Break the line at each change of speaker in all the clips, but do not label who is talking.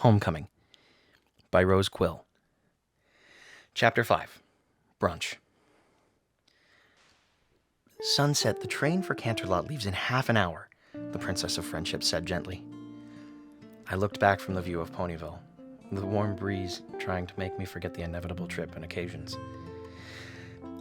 Homecoming by Rose Quill. Chapter 5. Brunch. Sunset, the train for Canterlot leaves in half an hour, the Princess of Friendship said gently. I looked back from the view of Ponyville, the warm breeze trying to make me forget the inevitable trip and occasions.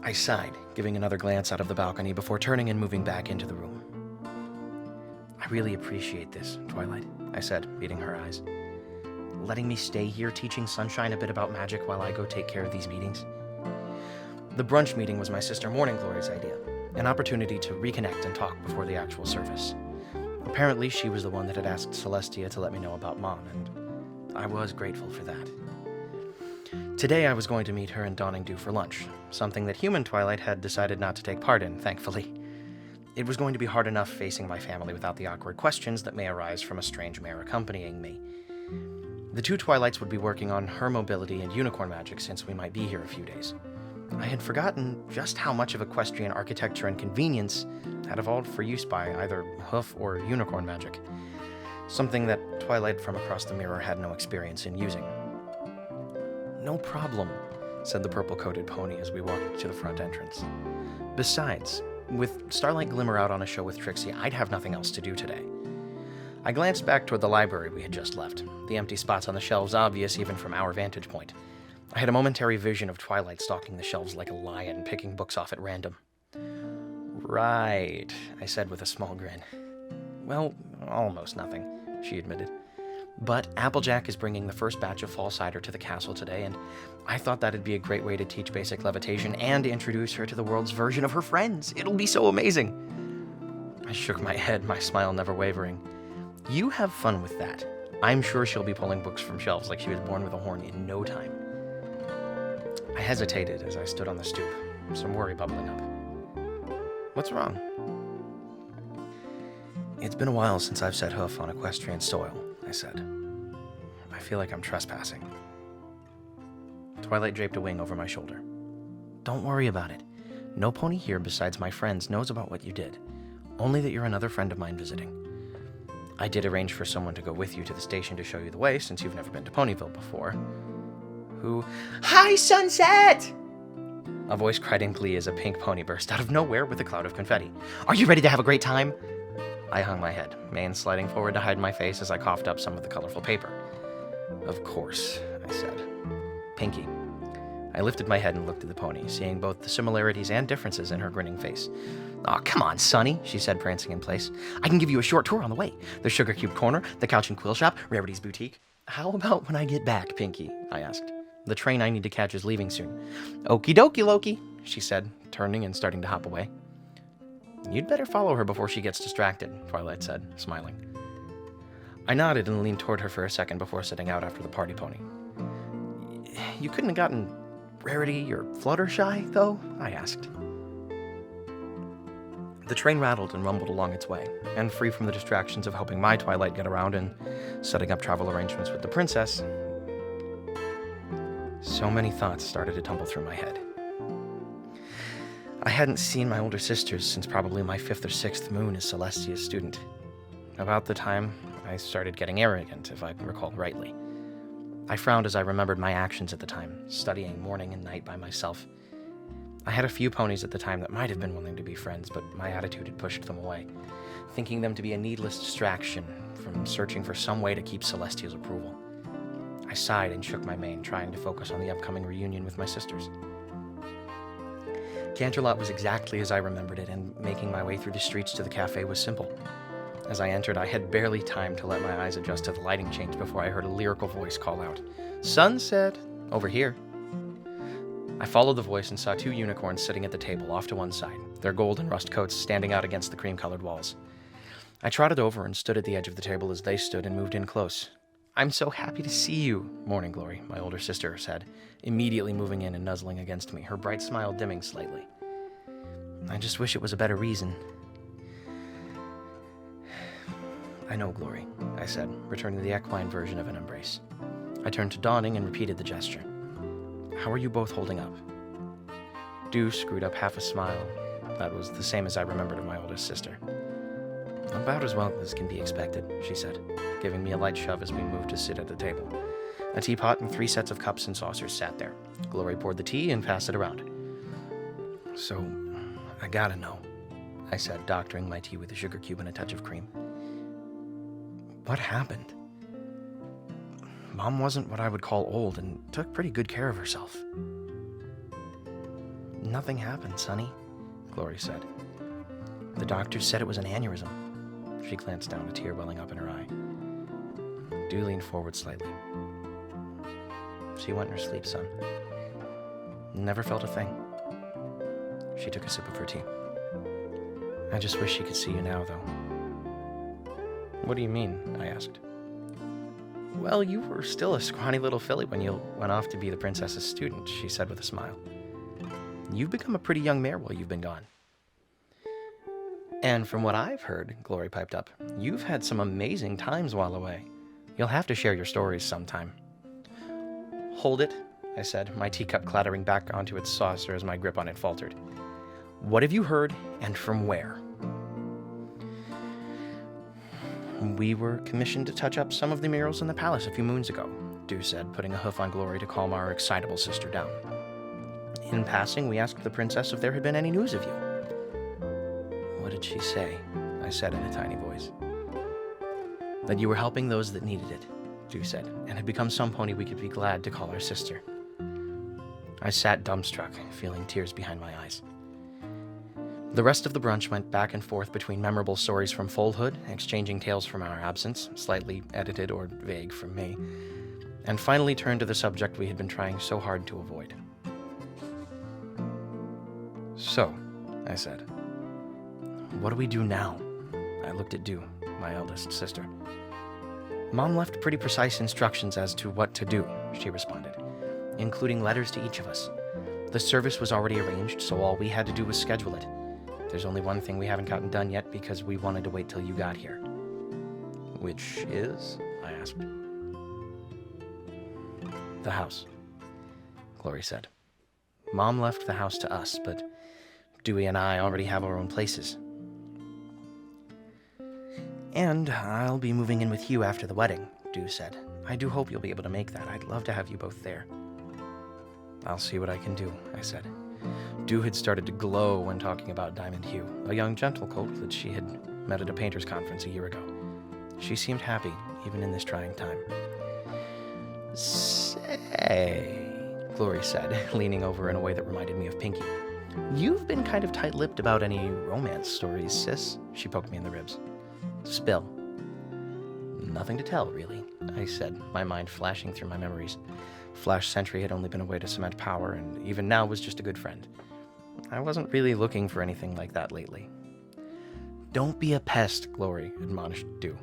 I sighed, giving another glance out of the balcony before turning and moving back into the room. I really appreciate this, Twilight, I said, meeting her eyes. Letting me stay here teaching Sunshine a bit about magic while I go take care of these meetings. The brunch meeting was my sister Morning Glory's idea, an opportunity to reconnect and talk before the actual service. Apparently, she was the one that had asked Celestia to let me know about Mom, and I was grateful for that. Today, I was going to meet her in Dawning Dew for lunch, something that human Twilight had decided not to take part in, thankfully. It was going to be hard enough facing my family without the awkward questions that may arise from a strange mare accompanying me. The two Twilights would be working on her mobility and unicorn magic since we might be here a few days. I had forgotten just how much of equestrian architecture and convenience had evolved for use by either hoof or unicorn magic, something that Twilight from across the mirror had no experience in using. No problem, said the purple-coated pony as we walked to the front entrance. Besides, with Starlight Glimmer out on a show with Trixie, I'd have nothing else to do today. I glanced back toward the library we had just left, the empty spots on the shelves obvious even from our vantage point. I had a momentary vision of Twilight stalking the shelves like a lion, picking books off at random. Right, I said with a small grin. Well, almost nothing, she admitted. But Applejack is bringing the first batch of fall cider to the castle today, and I thought that'd be a great way to teach basic levitation and introduce her to the world's version of her friends. It'll be so amazing. I shook my head, my smile never wavering. You have fun with that. I'm sure she'll be pulling books from shelves like she was born with a horn in no time. I hesitated as I stood on the stoop, some worry bubbling up. What's wrong? It's been a while since I've set hoof on equestrian soil, I said. I feel like I'm trespassing. Twilight draped a wing over my shoulder. Don't worry about it. No pony here besides my friends knows about what you did. Only that you're another friend of mine visiting. I did arrange for someone to go with you to the station to show you the way, since you've never been to Ponyville before. Hi, Sunset! A voice cried in glee as a pink pony burst out of nowhere with a cloud of confetti. Are you ready to have a great time? I hung my head, mane sliding forward to hide my face as I coughed up some of the colorful paper. Of course, I said. Pinky. I lifted my head and looked at the pony, seeing both the similarities and differences in her grinning face. Aw, come on, Sonny, she said, prancing in place. I can give you a short tour on the way. The Sugar Cube Corner, the Couch and Quill Shop, Rarity's Boutique. How about when I get back, Pinky? I asked. The train I need to catch is leaving soon. Okie dokie, Loki, she said, turning and starting to hop away. You'd better follow her before she gets distracted, Twilight said, smiling. I nodded and leaned toward her for a second before setting out after the party pony. You couldn't have gotten Rarity or Fluttershy, though? I asked. The train rattled and rumbled along its way, and free from the distractions of helping my Twilight get around and setting up travel arrangements with the princess, so many thoughts started to tumble through my head. I hadn't seen my older sisters since probably my 5th or 6th moon as Celestia's student, about the time I started getting arrogant, if I recall rightly. I frowned as I remembered my actions at the time, studying morning and night by myself. I had a few ponies at the time that might have been willing to be friends, but my attitude had pushed them away, thinking them to be a needless distraction from searching for some way to keep Celestia's approval. I sighed and shook my mane, trying to focus on the upcoming reunion with my sisters. Canterlot was exactly as I remembered it, and making my way through the streets to the cafe was simple. As I entered, I had barely time to let my eyes adjust to the lighting change before I heard a lyrical voice call out, "Sunset! Over here!" I followed the voice and saw 2 unicorns sitting at the table off to one side, their gold and rust coats standing out against the cream-colored walls. I trotted over and stood at the edge of the table as they stood and moved in close. "I'm so happy to see you, Morning Glory," my older sister said, immediately moving in and nuzzling against me, her bright smile dimming slightly. I just wish it was a better reason. I know, Glory, I said, returning the equine version of an embrace. I turned to Dawning and repeated the gesture. How are you both holding up? Dew screwed up half a smile. That was the same as I remembered of my oldest sister. About as well as can be expected, she said, giving me a light shove as we moved to sit at the table. A teapot and 3 sets of cups and saucers sat there. Glory poured the tea and passed it around. So, I gotta know, I said, doctoring my tea with a sugar cube and a touch of cream. What happened? Mom wasn't what I would call old and took pretty good care of herself. Nothing happened, Sonny, Glory said. The doctors said it was an aneurysm. She glanced down, a tear welling up in her eye. Dew leaned forward slightly. She went in her sleep, son. Never felt a thing. She took a sip of her tea. I just wish she could see you now, though. What do you mean? I asked. Well, you were still a scrawny little filly when you went off to be the princess's student, she said with a smile. You've become a pretty young mare while you've been gone. And from what I've heard, Glory piped up, you've had some amazing times while away. You'll have to share your stories sometime. Hold it, I said, my teacup clattering back onto its saucer as my grip on it faltered. What have you heard, and from where? We were commissioned to touch up some of the murals in the palace a few moons ago, Dew said, putting a hoof on Glory to calm our excitable sister down. In passing, we asked the princess if there had been any news of you. What did she say? I said in a tiny voice. That you were helping those that needed it, Dew said, and had become some pony we could be glad to call our sister. I sat dumbstruck, feeling tears behind my eyes. The rest of the brunch went back and forth between memorable stories from Foalhood, exchanging tales from our absence, slightly edited or vague from me, and finally turned to the subject we had been trying so hard to avoid. So, I said, what do we do now? I looked at Dew, my eldest sister. Mom left pretty precise instructions as to what to do, she responded, including letters to each of us. The service was already arranged, so all we had to do was schedule it. There's only one thing we haven't gotten done yet because we wanted to wait till you got here. Which is? I asked. The house, Glory said. Mom left the house to us, but Dewey and I already have our own places. And I'll be moving in with you after the wedding, Dew said. I do hope you'll be able to make that. I'd love to have you both there. I'll see what I can do, I said. Dew had started to glow when talking about Diamond Hue, a young gentle colt that she had met at a painter's conference a year ago. She seemed happy, even in this trying time. Say, Glory said, leaning over in a way that reminded me of Pinky. You've been kind of tight-lipped about any romance stories, sis, she poked me in the ribs. Spill. Nothing to tell, really, I said, my mind flashing through my memories. Flash Sentry had only been a way to cement power, and even now was just a good friend. I wasn't really looking for anything like that lately. Don't be a pest, Glory admonished Dew.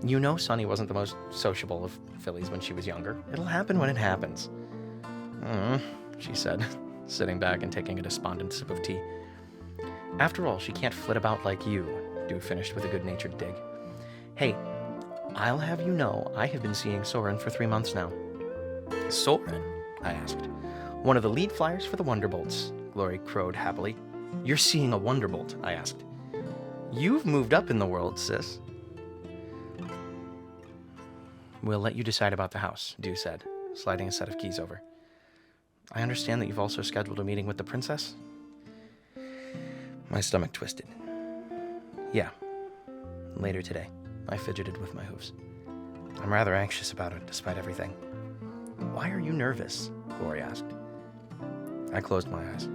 You know Sunny wasn't the most sociable of fillies when she was younger. It'll happen when it happens. She said, sitting back and taking a despondent sip of tea. After all, she can't flit about like you, Dew finished with a good-natured dig. Hey, I'll have you know I have been seeing Soren for 3 months now. Soren? I asked. One of the lead flyers for the Wonderbolts, Glory crowed happily. You're seeing a Wonderbolt, I asked. You've moved up in the world, sis. We'll let you decide about the house, Dew said, sliding a set of keys over. I understand that you've also scheduled a meeting with the princess? My stomach twisted. Yeah. Later today. I fidgeted with my hooves. I'm rather anxious about it, despite everything. Why are you nervous? Glory asked. I closed my eyes.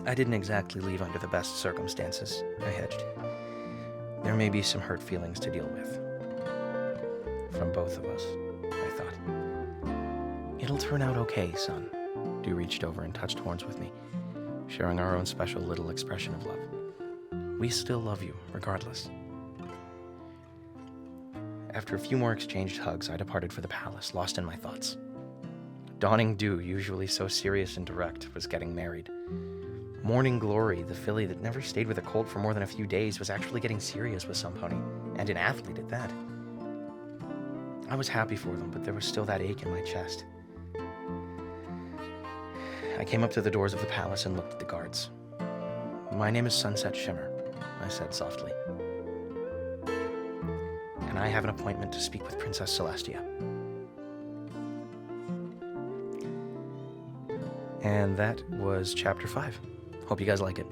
I didn't exactly leave under the best circumstances, I hedged. There may be some hurt feelings to deal with. From both of us, I thought. It'll turn out okay, son. Dew reached over and touched horns with me, sharing our own special little expression of love. We still love you, regardless. After a few more exchanged hugs, I departed for the palace, lost in my thoughts. Dawning Dew, usually so serious and direct, was getting married. Morning Glory, the filly that never stayed with a colt for more than a few days, was actually getting serious with some pony, and an athlete at that. I was happy for them, but there was still that ache in my chest. I came up to the doors of the palace and looked at the guards. My name is Sunset Shimmer. I said softly. And I have an appointment to speak with Princess Celestia. And that was chapter 5. Hope you guys like it.